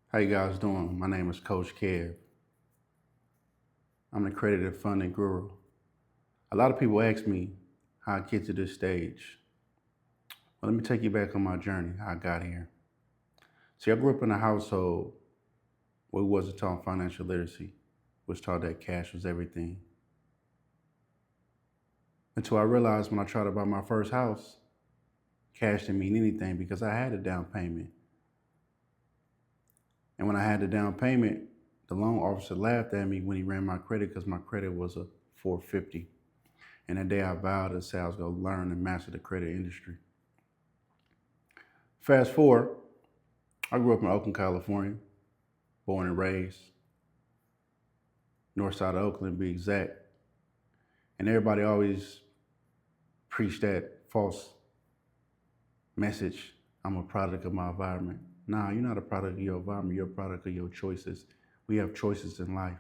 How you guys doing? My name is Coach Kev. I'm the accredited funding guru. A lot of people ask me how I get to this stage. Well, let me take you back on my journey, how I got here. See, I grew up in a household where we wasn't taught financial literacy. We was taught that cash was everything. Until I realized when I tried to buy my first house, cash didn't mean anything because I had a down payment. And when I had the down payment, the loan officer laughed at me when he ran my credit because my credit was a 450. And that day I vowed to say I was going to learn and master the credit industry. Fast forward, I grew up in Oakland, California, born and raised, north side of Oakland to be exact. And everybody always preached that false message, I'm a product of my environment. Nah, you're not a product of your environment, you're a product of your choices. We have choices in life.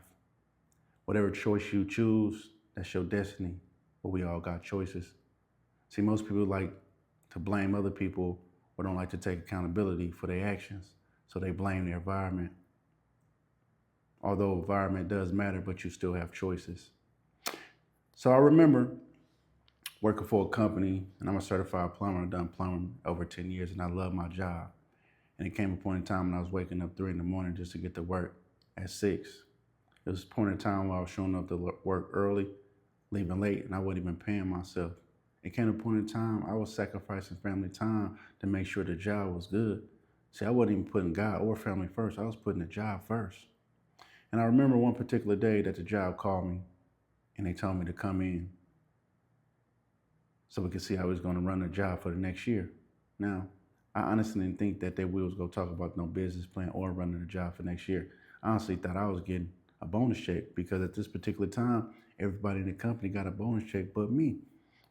Whatever choice you choose, that's your destiny. But we all got choices. See, most people like to blame other people or don't like to take accountability for their actions. So they blame their environment. Although environment does matter, but you still have choices. So I remember working for a company, and I'm a certified plumber. I've done plumbing over 10 years, and I love my job. And it came a point in time when I was waking up 3 in the morning just to get to work at 6. It was a point in time where I was showing up to work early, leaving late, and I wasn't even paying myself. It came a point in time I was sacrificing family time to make sure the job was good. See, I wasn't even putting God or family first. I was putting the job first. And I remember one particular day that the job called me and they told me to come in so we could see how we was going to run the job for the next year. Now, I honestly didn't think that they was going to talk about no business plan or running the job for next year. I honestly thought I was getting a bonus check because at this particular time, everybody in the company got a bonus check but me.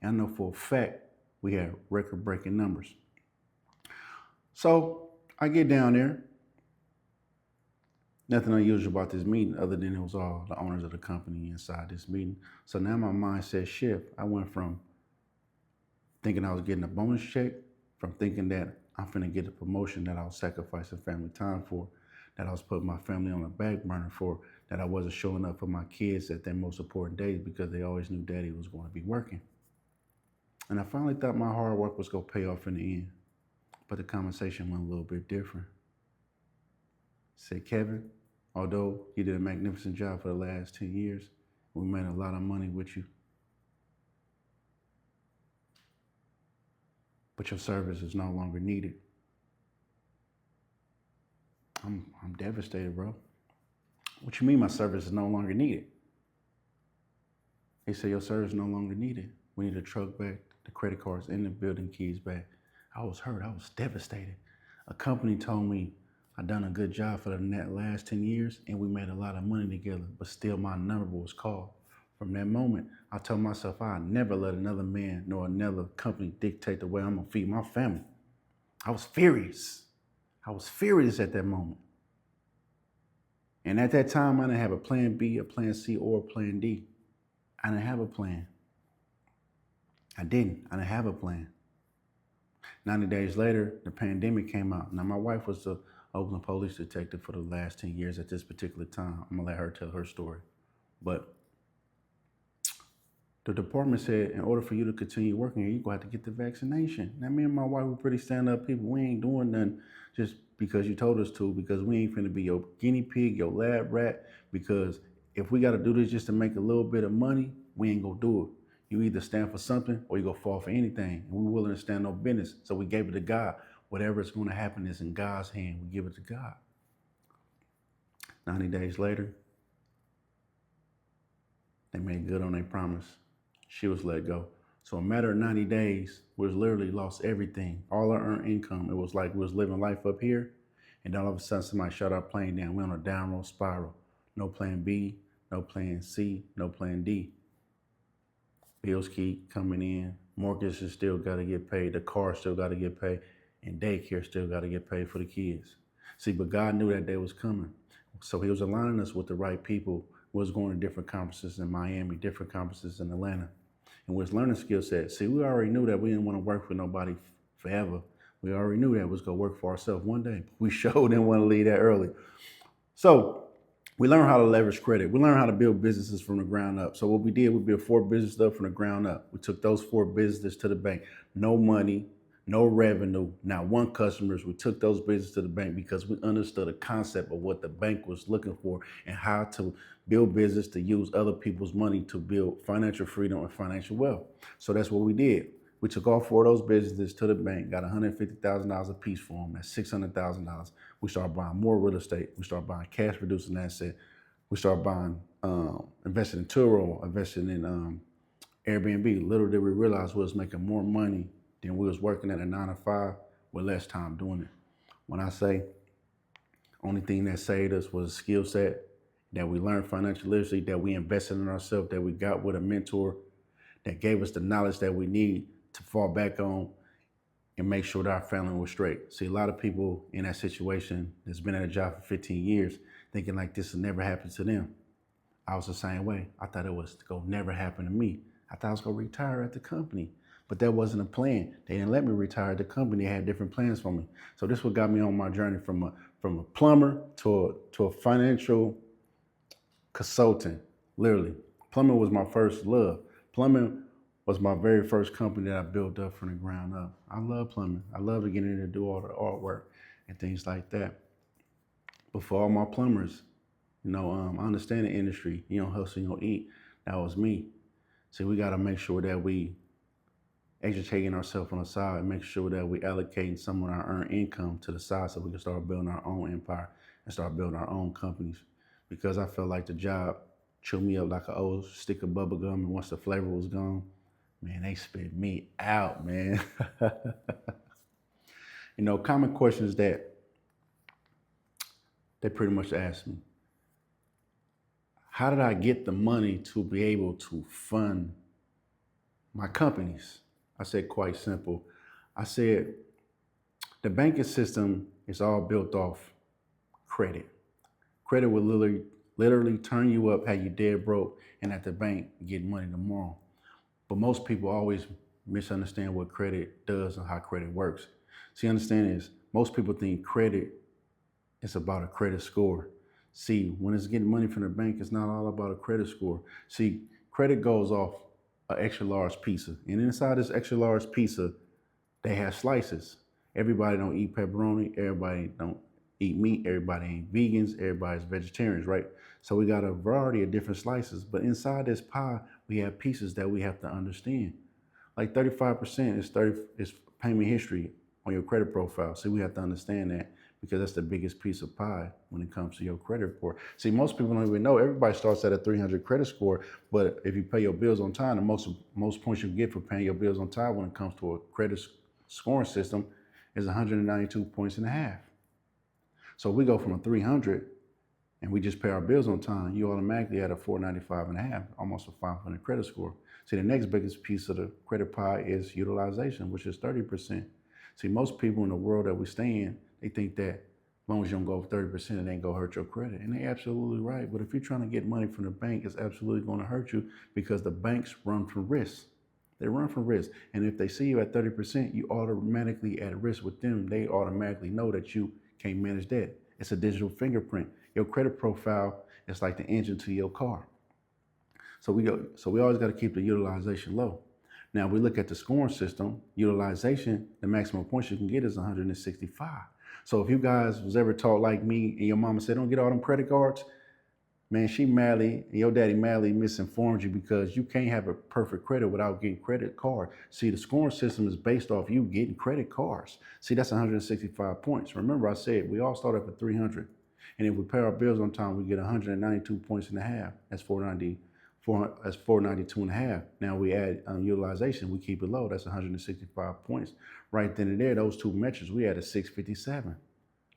And I know for a fact we had record-breaking numbers. So I get down there. Nothing unusual about this meeting other than it was all the owners of the company inside this meeting. So now my mindset shift. I went from thinking I was getting a bonus check, from thinking that I'm finna get a promotion that I was sacrificing family time for, that I was putting my family on the back burner for, that I wasn't showing up for my kids at their most important days because they always knew daddy was going to be working. And I finally thought my hard work was going to pay off in the end. But the conversation went a little bit different. Said, Kevin, although you did a magnificent job for the last 10 years, we made a lot of money with you, but your service is no longer needed. I'm devastated, bro. What you mean my service is no longer needed? They say your service is no longer needed. We need the truck back, the credit cards, and the building keys back. I was hurt. I was devastated. A company told me I'd done a good job for the last 10 years and we made a lot of money together, but still my number was called. From that moment, I told myself I'd never let another man nor another company dictate the way I'm gonna feed my family. I was furious. I was furious at that moment. And at that time, I didn't have a plan B, a plan C, or a plan D. I didn't have a plan. I didn't have a plan. 90 days later, the pandemic came out. Now, my wife was the Oakland police detective for the last 10 years at this particular time. I'm gonna let her tell her story. But the department said, in order for you to continue working here, you're gonna have to get the vaccination. Now, me and my wife were pretty stand-up people. We ain't doing nothing just because you told us to, because we ain't finna be your guinea pig, your lab rat, because if we gotta do this just to make a little bit of money, we ain't gonna do it. You either stand for something or you gonna fall for anything. And we're willing to stand on business. So we gave it to God. Whatever is gonna happen is in God's hand. We give it to God. 90 days later, they made good on their promise. She was let go. So a matter of 90 days, we literally lost everything, all our earned income. It was like we was living life up here, and then all of a sudden somebody shut our plane down. We're on a downward spiral. No plan B, no plan C, no plan D. Bills keep coming in. Mortgages still got to get paid. The car still got to get paid. And daycare still got to get paid for the kids. See, but God knew that day was coming. So he was aligning us with the right people. We was going to different conferences in Miami, different conferences in Atlanta. And we was learning skill sets. See, we already knew that we didn't want to work with nobody forever. We already knew that we was gonna work for ourselves one day. We sure didn't want to leave that early. So we learned how to leverage credit. We learned how to build businesses from the ground up. So what we did, we built 4 businesses up from the ground up. We took those 4 businesses to the bank. No money, no revenue, not one customers. We took those businesses to the bank because we understood the concept of what the bank was looking for and how to build business to use other people's money to build financial freedom and financial wealth. So that's what we did. We took all 4 of those businesses to the bank, got $150,000 a piece for them. That's $600,000. We started buying more real estate. We started buying cash producing asset. We started buying, investing in Turo, investing in Airbnb. Little did we realize we was making more money than we was working at a 9 to 5 with less time doing it. When I say only thing that saved us was a skill set, that we learned financial literacy, that we invested in ourselves, that we got with a mentor, that gave us the knowledge that we need to fall back on and make sure that our family was straight. See, a lot of people in that situation that's been at a job for 15 years thinking like this will never happen to them. I was the same way. I thought it was going to never happen to me. I thought I was going to retire at the company, but that wasn't a plan. They didn't let me retire at the company. They had different plans for me. So this is what got me on my journey from a plumber to a financial consultant, literally. Plumbing was my first love. Plumbing was my very first company that I built up from the ground up. I love plumbing. I love to get in there and do all the artwork and things like that. But for all my plumbers, I understand the industry. You don't hustle, you don't eat. That was me. See, we got to make sure that we educating ourselves on the side and make sure that we allocating some of our earned income to the side so we can start building our own empire and start building our own companies. Because I felt like the job chewed me up like an old stick of bubble gum, and once the flavor was gone, man, they spit me out, man. Common questions that they pretty much ask me. How did I get the money to be able to fund my companies? I said, quite simple. I said, the banking system is all built off credit. Credit will literally turn you up, have you dead broke, and at the bank getting money tomorrow. But most people always misunderstand what credit does and how credit works. See, understand is, most people think credit is about a credit score. See, when it's getting money from the bank, it's not all about a credit score. See, credit goes off an extra large pizza. And inside this extra large pizza, they have slices. Everybody don't eat pepperoni. Everybody don't eat meat. Everybody ain't vegans. Everybody's vegetarians, right? So we got a variety of different slices. But inside this pie, we have pieces that we have to understand. Like 35% is payment history on your credit profile. See, we have to understand that because that's the biggest piece of pie when it comes to your credit report. See, most people don't even know. Everybody starts at a 300 credit score, but if you pay your bills on time, the most points you get for paying your bills on time when it comes to a credit scoring system is 192 points and a half. So we go from a 300 and we just pay our bills on time, you automatically at a 495 and a half, almost a 500 credit score. See, the next biggest piece of the credit pie is utilization, which is 30%. See, most people in the world that we stay in, they think that as long as you don't go over 30%, it ain't gonna hurt your credit. And they're absolutely right. But if you're trying to get money from the bank, it's absolutely gonna hurt you because the banks run from risk. They run from risk. And if they see you at 30%, you automatically at risk with them. They automatically know that you can't manage that. It's a digital fingerprint. Your credit profile is like the engine to your car. So we always got to keep the utilization low. Now we look at the scoring system, utilization, the maximum points you can get is 165. So if you guys was ever taught like me and your mama said, don't get all them credit cards, man, she madly, and your daddy madly misinformed you because you can't have a perfect credit without getting credit card. See, the scoring system is based off you getting credit cards. See, that's 165 points. Remember I said we all start up at 300. And if we pay our bills on time, we get 192 points and a half. That's 492 and a half. Now we add utilization, we keep it low. That's 165 points. Right then and there, those two metrics, we had a 657.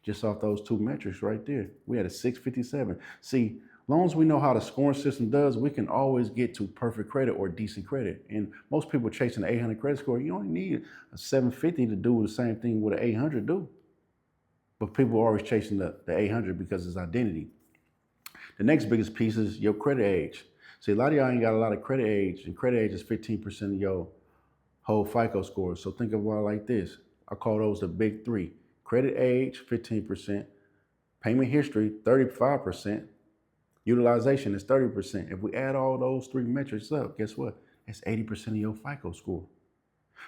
Just off those two metrics right there, we had a 657. See, as long as we know how the scoring system does, we can always get to perfect credit or decent credit. And most people chasing the 800 credit score, you only need a 750 to do the same thing what an 800 do. But people are always chasing the 800 because it's identity. The next biggest piece is your credit age. See, a lot of y'all ain't got a lot of credit age, and credit age is 15% of your whole FICO score. So think about it like this. I call those the big three. Credit age, 15%. Payment history, 35%. Utilization is 30%. If we add all those three metrics up, guess what? That's 80% of your FICO score.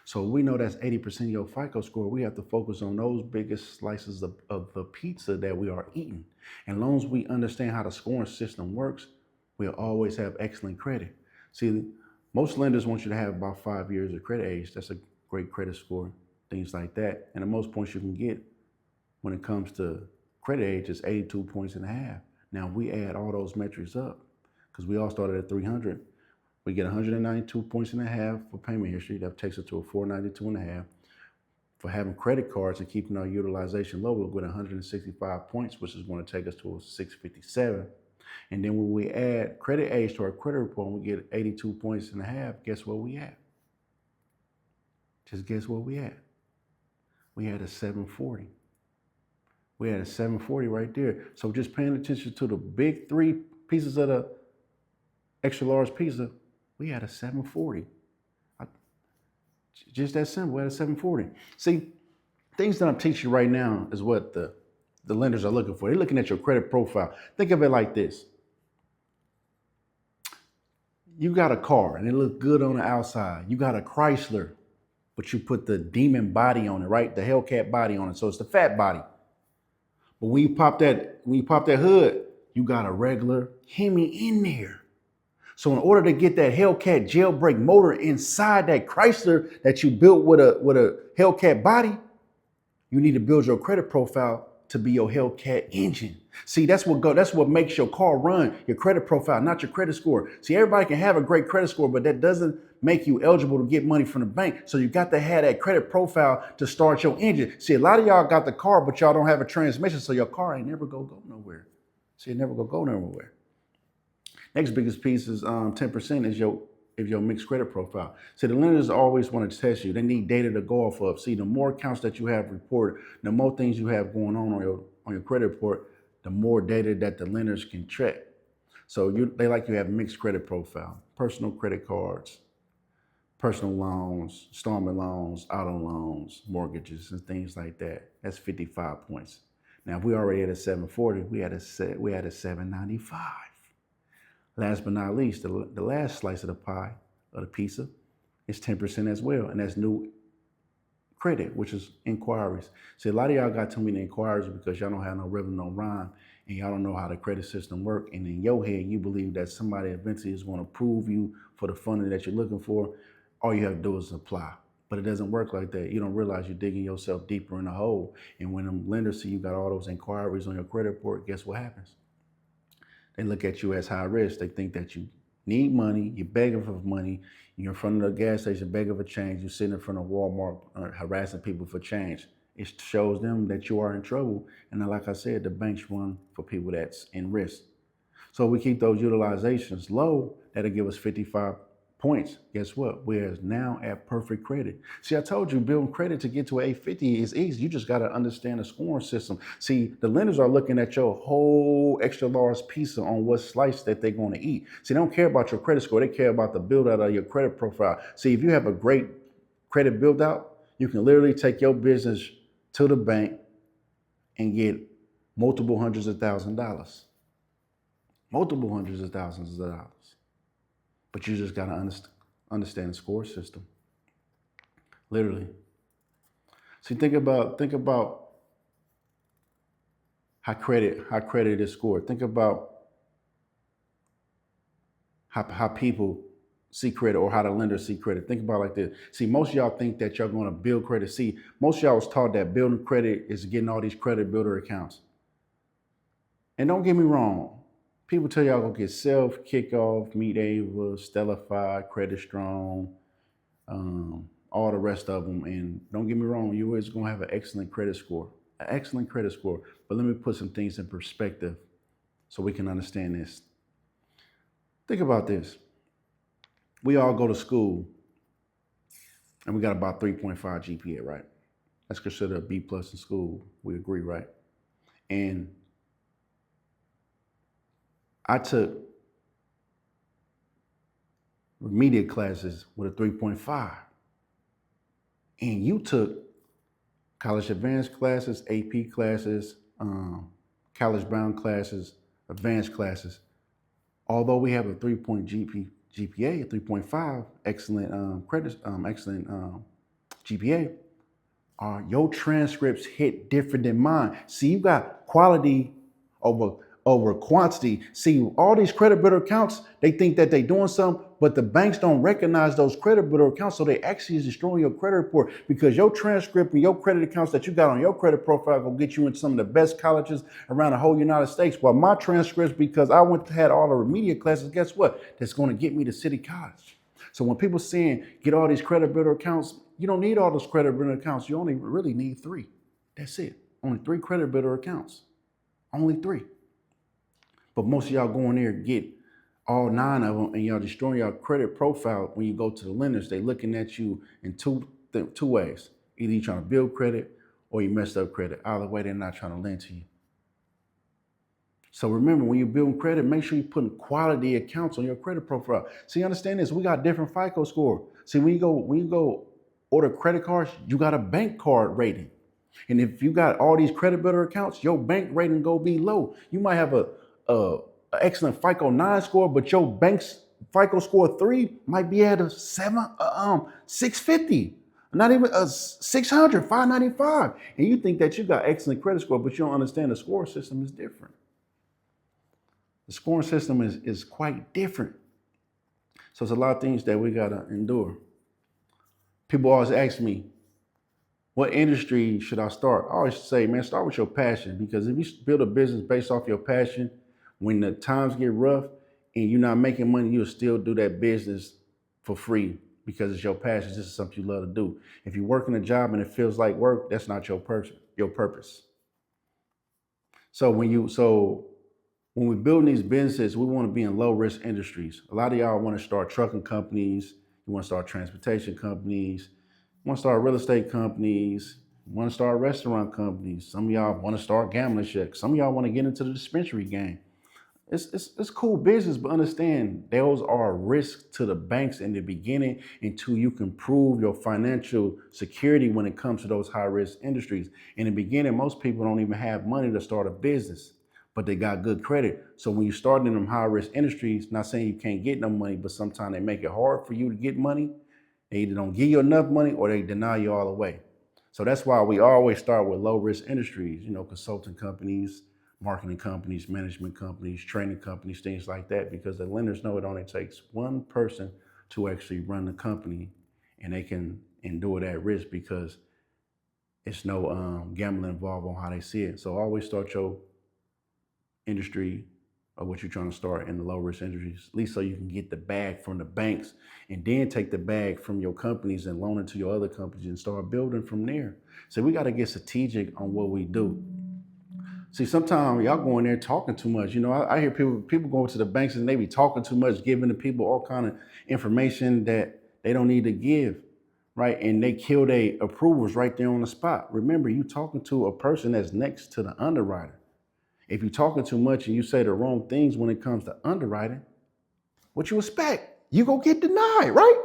So we know that's 80% of your FICO score. We have to focus on those biggest slices of the pizza that we are eating. And as long as we understand how the scoring system works, we'll always have excellent credit. See, most lenders want you to have about 5 years of credit age. That's a great credit score, things like that. And the most points you can get when it comes to credit age is 82 points and a half. Now we add all those metrics up because we all started at 300. We get 192 points and a half for payment history. That takes it to a 492 and a half. For having credit cards and keeping our utilization low, we'll get 165 points, which is going to take us to a 657. And then when we add credit age to our credit report and we get 82 points and a half, guess where we at? Just guess where we at? We had a 740. We had a 740 right there. So just paying attention to the big three pieces of the extra large pizza, we had a 740. Just that simple, we had a 740. See, things that I'm teaching you right now is what the lenders are looking for. They're looking at your credit profile. Think of it like this. You got a car and it looks good on the outside. You got a Chrysler, but you put the demon body on it, right? The Hellcat body on it. So it's the fat body. But when you pop that hood, you got a regular Hemi in there. So in order to get that Hellcat jailbreak motor inside that Chrysler that you built with a Hellcat body, you need to build your credit profile to be your Hellcat engine. See, that's what makes your car run, your credit profile, not your credit score. See, everybody can have a great credit score, but that doesn't make you eligible to get money from the bank. So you got to have that credit profile to start your engine. See, a lot of y'all got the car, but y'all don't have a transmission, so your car ain't never gonna go nowhere. See, it never gonna go nowhere. Next biggest piece is 10% is your mixed credit profile. See, the lenders always want to test you. They need data to go off of. See, the more accounts that you have reported, the more things you have going on your credit report, the more data that the lenders can track. So they like you have mixed credit profile, personal credit cards, personal loans, installment loans, auto loans, mortgages, and things like that. That's 55 points. Now, if we already had a 740, we had a 795. Last but not least, the last slice of the pie, of the pizza, is 10% as well. And that's new credit, which is inquiries. See, a lot of y'all got too many inquiries because y'all don't have no rhythm, no rhyme, and y'all don't know how the credit system works. And in your head, you believe that somebody eventually is going to approve you for the funding that you're looking for. All you have to do is apply. But it doesn't work like that. You don't realize you're digging yourself deeper in the hole. And when them lenders see you got all those inquiries on your credit report, guess what happens? They look at you as high risk. They think that you need money, you're begging for money, you're in front of the gas station begging for change, you're sitting in front of Walmart harassing people for change. It shows them that you are in trouble. And then, like I said, the banks run for people that's in risk. So we keep those utilizations low, that'll give us 55 points. Guess what? We're now at perfect credit. See, I told you building credit to get to an 850 is easy. You just got to understand the scoring system. See, the lenders are looking at your whole extra large pizza on what slice that they're going to eat. See, they don't care about your credit score. They care about the build out of your credit profile. See, if you have a great credit build out, you can literally take your business to the bank and get multiple hundreds of thousands of dollars. Multiple hundreds of thousands of dollars. But you just got to understand the score system. Literally. See, think about how credit is scored. Think about how people see credit or how the lenders see credit. Think about it like this. See, most of y'all think that you're going to build credit. See, most of y'all was taught that building credit is getting all these credit builder accounts. And don't get me wrong. People tell y'all go get Self, Kickoff, Meet Ava, Stellify, Credit Strong, all the rest of them. And don't get me wrong, you is going to have an excellent credit score. An excellent credit score. But let me put some things in perspective so we can understand this. Think about this. We all go to school and we got about 3.5 GPA, right? That's considered a B+ in school. We agree, right? And I took remedial classes with a 3.5. And you took college advanced classes, AP classes, college bound classes, advanced classes. Although we have a 3-point GPA, a 3.5, excellent credit, excellent GPA, your transcripts hit different than mine. See, you got quality over quantity. See, all these credit builder accounts, they think that they're doing something, but the banks don't recognize those credit builder accounts, so they actually is destroying your credit report because your transcript and your credit accounts that you got on your credit profile will get you into some of the best colleges around the whole United States. While my transcripts, because I had all the remedial classes, guess what? That's going to get me to City College. So when people saying get all these credit builder accounts, you don't need all those credit builder accounts. You only really need 3. That's it. Only 3 credit builder accounts. Only 3. But most of y'all go in there and get all 9 of them, and y'all destroying your credit profile when you go to the lenders. They looking at you in two ways. Either you're trying to build credit or you messed up credit. Either way, they're not trying to lend to you. So remember, when you're building credit, make sure you're putting quality accounts on your credit profile. See, understand this, we got different FICO score. See, when you go order credit cards, you got a bank card rating. And if you got all these credit builder accounts, your bank rating go be low. You might have a excellent FICO 9 score, but your bank's FICO score 3 might be at a 650. Not even a 600, 595. And you think that you got excellent credit score, but you don't understand the score system is different. The scoring system is quite different. So it's a lot of things that we gotta endure. People always ask me, what industry should I start? I always say, man, start with your passion, because if you build a business based off your passion, when the times get rough and you're not making money, you'll still do that business for free because it's your passion. This is something you love to do. If you're working a job and it feels like work, that's not your purpose. So when we're building these businesses, we want to be in low risk industries. A lot of y'all want to start trucking companies, you want to start transportation companies, you want to start real estate companies, you want to start restaurant companies. Some of y'all want to start gambling shit. Some of y'all want to get into the dispensary game. It's cool business, but understand those are risks to the banks in the beginning until you can prove your financial security when it comes to those high risk industries. In the beginning, most people don't even have money to start a business, but they got good credit. So when you start in them high risk industries, not saying you can't get no money, but sometimes they make it hard for you to get money. They either don't give you enough money or they deny you all the way. So that's why we always start with low risk industries, consulting companies, marketing companies, management companies, training companies, things like that, because the lenders know it only takes one person to actually run the company and they can endure that risk because it's no gambling involved on how they see it. So always start your industry or what you're trying to start in the low risk industries, at least so you can get the bag from the banks and then take the bag from your companies and loan it to your other companies and start building from there. So we got to get strategic on what we do. See, sometimes y'all go in there talking too much. I hear people going to the banks and they be talking too much, giving the people all kind of information that they don't need to give, right? And they kill their approvals right there on the spot. Remember, you talking to a person that's next to the underwriter. If you're talking too much and you say the wrong things when it comes to underwriting, what you expect? You gonna get denied, right?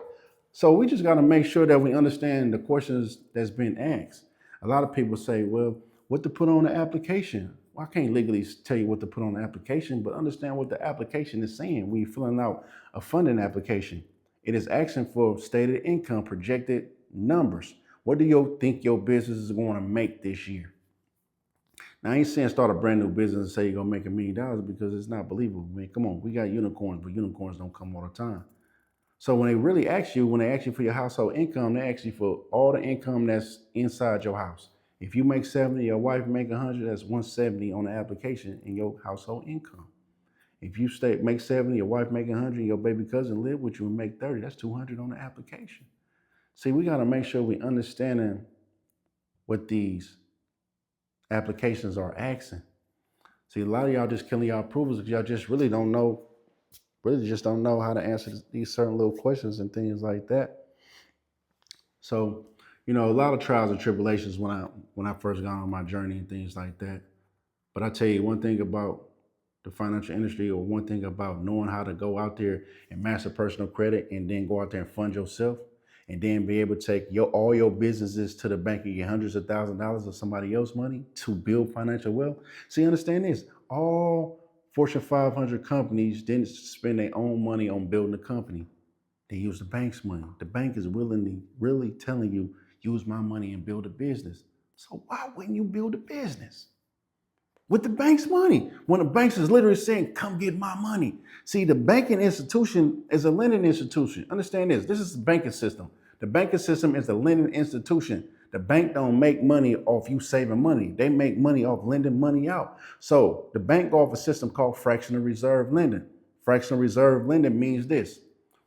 So we just gotta make sure that we understand the questions that's been asked. A lot of people say, well, what to put on the application? Well, I can't legally tell you what to put on the application, but understand what the application is saying when you're filling out a funding application. It is asking for stated income, projected numbers. What do you think your business is going to make this year? Now, I ain't saying start a brand new business and say you're going to make $1 million because it's not believable. I mean, come on, we got unicorns, but unicorns don't come all the time. So when they ask you for your household income, they ask you for all the income that's inside your house. If you make 70, your wife make 100, that's 170 on the application in your household income. If you make 70, your wife make 100, your baby cousin live with you and make 30, that's 200 on the application. See, we got to make sure we understanding what these applications are asking. See, a lot of y'all just killing y'all approvals because y'all just really don't know how to answer these certain little questions and things like that. So, a lot of trials and tribulations when I first got on my journey and things like that. But I tell you one thing about the financial industry, or one thing about knowing how to go out there and master personal credit and then go out there and fund yourself, and then be able to take all your businesses to the bank and get hundreds of thousands of dollars of somebody else's money to build financial wealth? See, understand this. All Fortune 500 companies didn't spend their own money on building a company. They use the bank's money. The bank is really telling you, use my money and build a business. So why wouldn't you build a business with the bank's money when the banks is literally saying, come get my money? See, the banking institution is a lending institution. Understand this. This is the banking system. The banking system is a lending institution. The bank don't make money off you saving money. They make money off lending money out. So the bank offers a system called fractional reserve lending. Fractional reserve lending means this.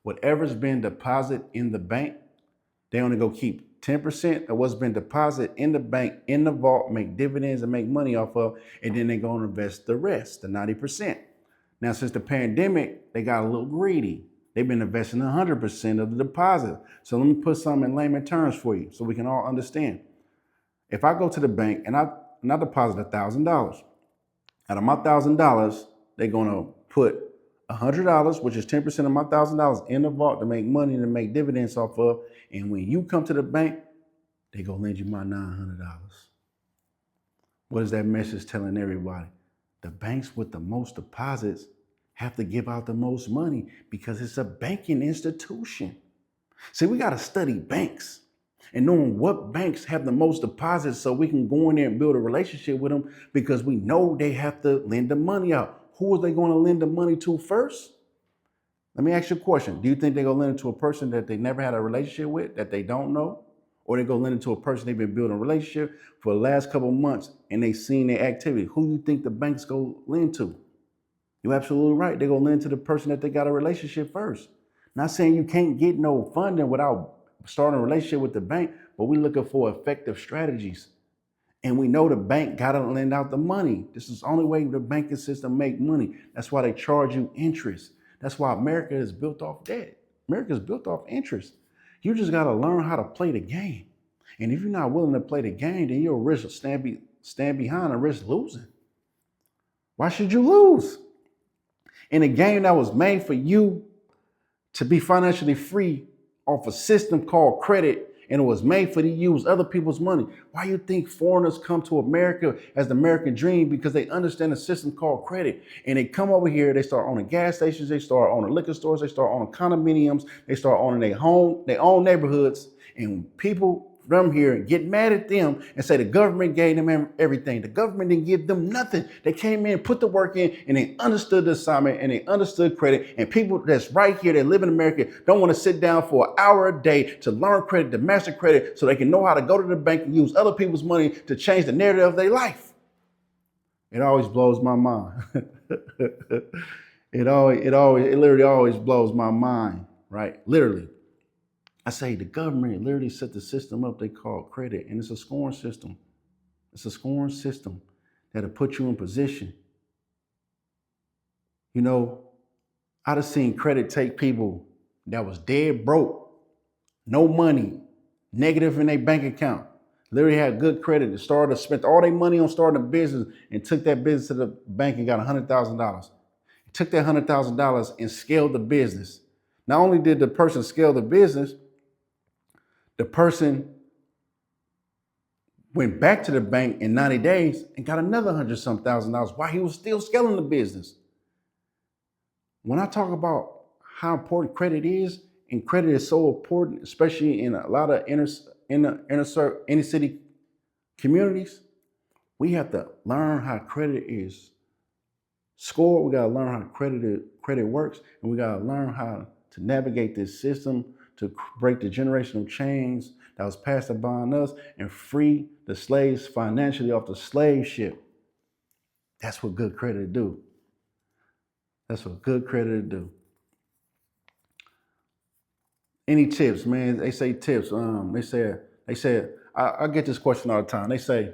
Whatever's been deposited in the bank, they only go keep 10% of what's been deposited in the bank, in the vault, make dividends and make money off of, and then they go and invest the rest, the 90%. Now, since the pandemic, they got a little greedy. They've been investing 100% of the deposit. So let me put some in layman terms for you so we can all understand. If I go to the bank and I deposit $1,000, out of my $1,000, they're gonna put $100, which is 10% of my $1,000 in the vault to make money and to make dividends off of. And when you come to the bank, they gonna lend you my $900. What is that message telling everybody? The banks with the most deposits have to give out the most money because it's a banking institution. See, we got to study banks and knowing what banks have the most deposits so we can go in there and build a relationship with them, because we know they have to lend the money out. Who are they going to lend the money to first? Let me ask you a question. Do you think they're going to lend it to a person that they never had a relationship with, that they don't know? Or they go lend it to a person they've been building a relationship for the last couple of months and they seen their activity? Who do you think the banks go lend to? You're absolutely right. They're going to lend to the person that they got a relationship first. Not saying you can't get no funding without starting a relationship with the bank, but we're looking for effective strategies. And we know the bank got to lend out the money. This is the only way the banking system make money. That's why they charge you interest. That's why America is built off debt. America is built off interest. You just got to learn how to play the game. And if you're not willing to play the game, then you'll risk stand behind and risk losing. Why should you lose? In a game that was made for you to be financially free off a system called credit, and it was made for you to use other people's money. Why you think foreigners come to America as the American dream? Because they understand a system called credit. And they come over here, they start owning gas stations, they start owning liquor stores, they start owning condominiums, they start owning their own neighborhoods. And people from here get mad at them and say the government gave them everything. The government didn't give them nothing. They came in, put the work in, and they understood the assignment and they understood credit. And people that's right here that live in America don't want to sit down for an hour a day to learn credit, to master credit, so they can know how to go to the bank and use other people's money to change the narrative of their life. It always blows my mind. It literally always blows my mind, right? Literally. I say the government literally set the system up they call credit, and it's a scoring system. It's a scoring system that'll put you in position. You know, I'd have seen credit take people that was dead broke, no money, negative in their bank account, literally had good credit, spent all their money on starting a business and took that business to the bank and got $100,000. Took that $100,000 and scaled the business. Not only did the person scale the business, the person went back to the bank in 90 days and got another $100,000 while he was still scaling the business. When I talk about how important credit is, and credit is so important, especially in a lot of inner city communities, we have to learn how credit is scored. We got to learn how credit works, and we got to learn how to navigate this system to break the generational chains that was passed upon us and free the slaves financially off the slave ship. That's what good credit do. That's what good credit do. Any tips, man? They say tips. They said, I get this question all the time. They say,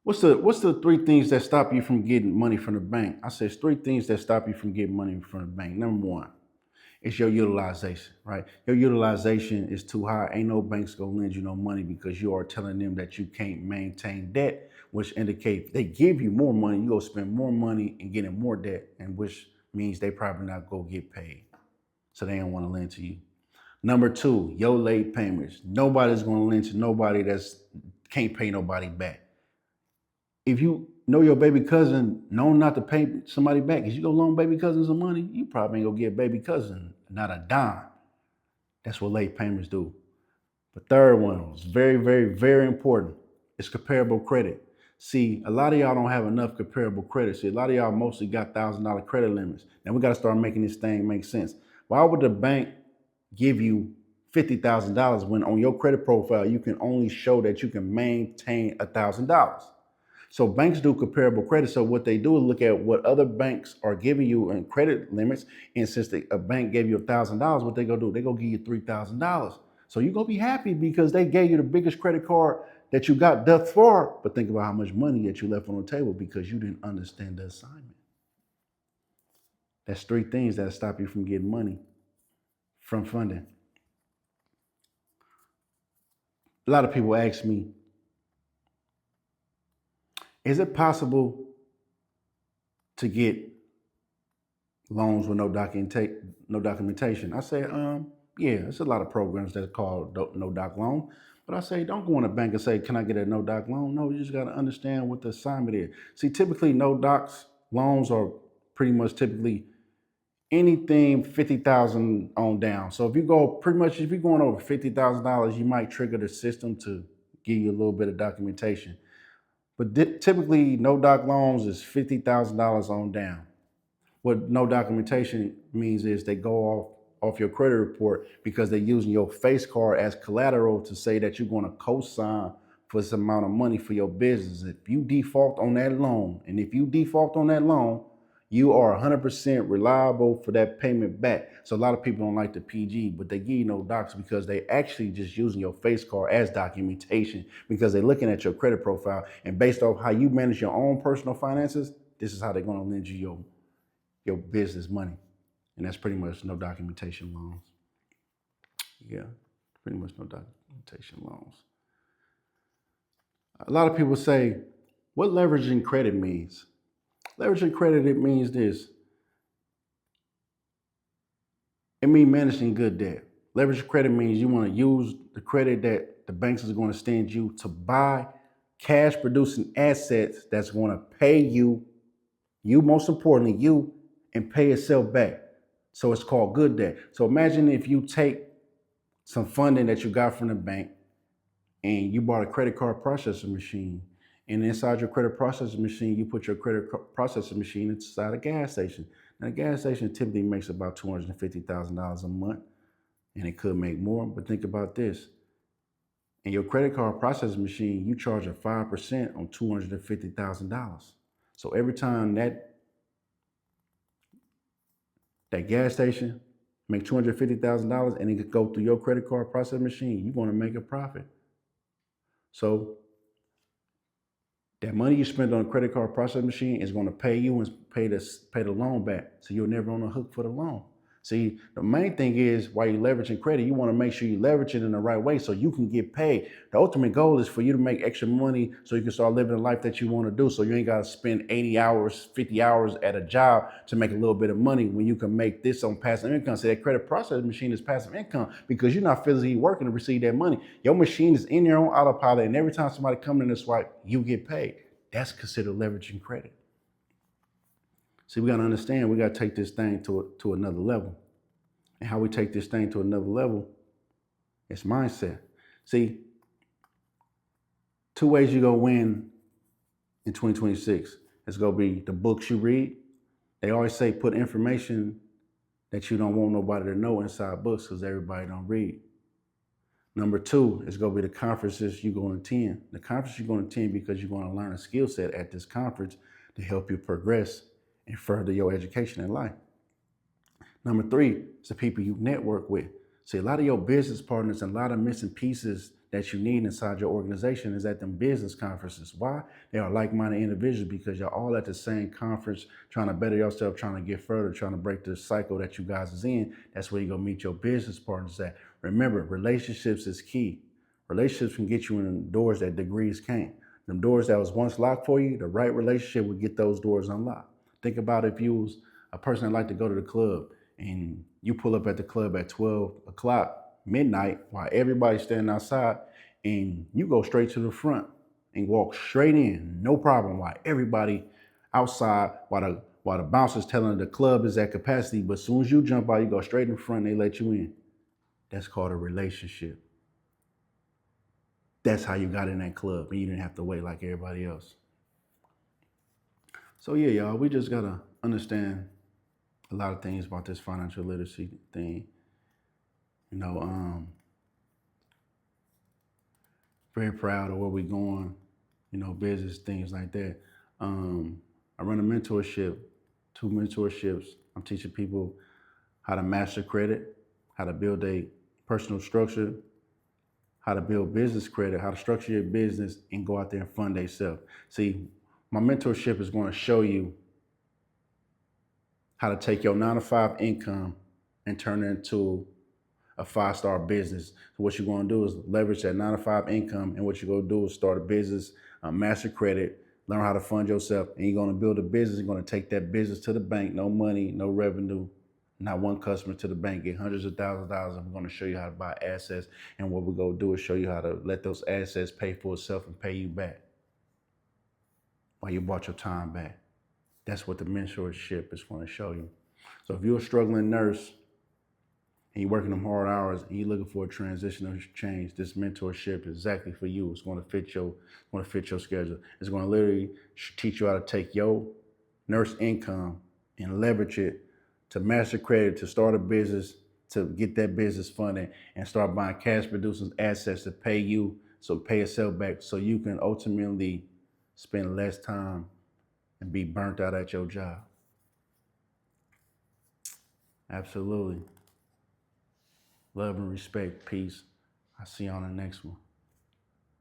what's the three things that stop you from getting money from the bank? I say, it's three things that stop you from getting money from the bank. Number one, it's your utilization, right? Your utilization is too high. Ain't no bank's gonna lend you no money because you are telling them that you can't maintain debt, which indicates they give you more money, you go spend more money and getting more debt, and which means they probably not go get paid. So they don't want to lend to you. Number two, your late payments. Nobody's going to lynch nobody that's can't pay nobody back. If you know your baby cousin known not to pay somebody back, if you go loan baby cousin some money, you probably ain't gonna get baby cousin not a dime. That's what late payments do. The third one is very, very, very important. It's comparable credit. See, a lot of y'all don't have enough comparable credit. See, a lot of y'all mostly got $1,000 credit limits. Now we got to start making this thing make sense. Why would the bank give you $50,000 when on your credit profile you can only show that you can maintain $1,000? So banks do comparable credit. So what they do is look at what other banks are giving you in credit limits. And since a bank gave you $1,000, what they gonna do? They gonna give you $3,000. So you're gonna be happy because they gave you the biggest credit card that you got thus far. But think about how much money that you left on the table because you didn't understand the assignment. That's three things that stop you from getting money from funding. A lot of people ask me, is it possible to get loans with no documentation? I say, yeah, there's a lot of programs that's called no doc loan. But I say, don't go in a bank and say, can I get a no doc loan? No, you just got to understand what the assignment is. See, typically no docs loans are pretty much typically anything 50,000 on down. So if you go pretty much, if you're going over $50,000, you might trigger the system to give you a little bit of documentation. But typically, no doc loans is $50,000 on down. What no documentation means is they go off your credit report because they're using your face card as collateral to say that you're going to co-sign for some amount of money for your business. If you default on that loan, you are 100% reliable for that payment back. So a lot of people don't like the PG, but they give you no docs because they actually just using your face card as documentation because they're looking at your credit profile and based off how you manage your own personal finances, this is how they're going to lend you your business money. And that's pretty much no documentation loans. Yeah, pretty much no documentation loans. A lot of people say, what leveraging credit means? Leveraging credit, it means this. It means managing good debt. Leveraging credit means you want to use the credit that the banks is going to extend you to buy cash producing assets that's going to pay you most importantly, you, and pay itself back. So it's called good debt. So imagine if you take some funding that you got from the bank and you bought a credit card processing machine. And inside your credit processing machine, you put your credit processing machine inside a gas station. Now, a gas station typically makes about $250,000 a month, and it could make more. But think about this. In your credit card processing machine, you charge a 5% on $250,000. So every time that gas station make $250,000 and it could go through your credit card processing machine, you're going to make a profit. So that money you spend on a credit card processing machine is going to pay you and pay the loan back. So you're never on the hook for the loan. See, the main thing is while you're leveraging credit, you want to make sure you leverage it in the right way so you can get paid. The ultimate goal is for you to make extra money so you can start living the life that you want to do. So you ain't got to spend 80 hours, 50 hours at a job to make a little bit of money when you can make this on passive income. So that credit processing machine is passive income because you're not physically working to receive that money. Your machine is in there on autopilot, and every time somebody comes in and swipe, you get paid. That's considered leveraging credit. See, we got to understand, we got to take this thing to another level. And how we take this thing to another level, it's mindset. See, two ways you're going to win in 2026. It's going to be the books you read. They always say put information that you don't want nobody to know inside books because everybody don't read. Number two is going to be the conferences you're going to attend. The conference you're going to attend because you're going to learn a skill set at this conference to help you progress and further your education in life. Number three is the people you network with. See, a lot of your business partners and a lot of missing pieces that you need inside your organization is at them business conferences. Why? They are like-minded individuals because you're all at the same conference trying to better yourself, trying to get further, trying to break the cycle that you guys is in. That's where you're going to meet your business partners at. Remember, relationships is key. Relationships can get you in doors that degrees can't. Them doors that was once locked for you, the right relationship would get those doors unlocked. Think about if you was a person that liked to go to the club and you pull up at the club at 12 o'clock midnight while everybody's standing outside, and you go straight to the front and walk straight in, no problem, while everybody outside, while the bouncer's telling the club is at capacity, but as soon as you jump out, you go straight in front and they let you in. That's called a relationship. That's how you got in that club and you didn't have to wait like everybody else. So yeah, y'all, we just gotta understand a lot of things about this financial literacy thing. You know, very proud of where we're going, business, things like that. I run a mentorship, 2 mentorships. I'm teaching people how to master credit, how to build a personal structure, how to build business credit, how to structure your business and go out there and fund themselves. See, my mentorship is going to show you how to take your 9-to-5 income and turn it into a 5-star business. So what you're going to do is leverage that 9-to-5 income, and what you're going to do is start a business, master credit, learn how to fund yourself, and you're going to build a business. You're going to take that business to the bank, no money, no revenue, not one customer to the bank, get hundreds of thousands of dollars, and we're going to show you how to buy assets. And what we're going to do is show you how to let those assets pay for itself and pay you back while you bought your time back. That's what the mentorship is going to show you. So if you're a struggling nurse and you're working them hard hours and you're looking for a transitional change, this mentorship is exactly for you. It's going to fit your schedule. It's going to literally teach you how to take your nurse income and leverage it to master credit, to start a business, to get that business funded, and start buying cash producing assets to pay you, so pay yourself back, so you can ultimately spend less time and be burnt out at your job. Absolutely. Love and respect. Peace. I'll see you on the next one.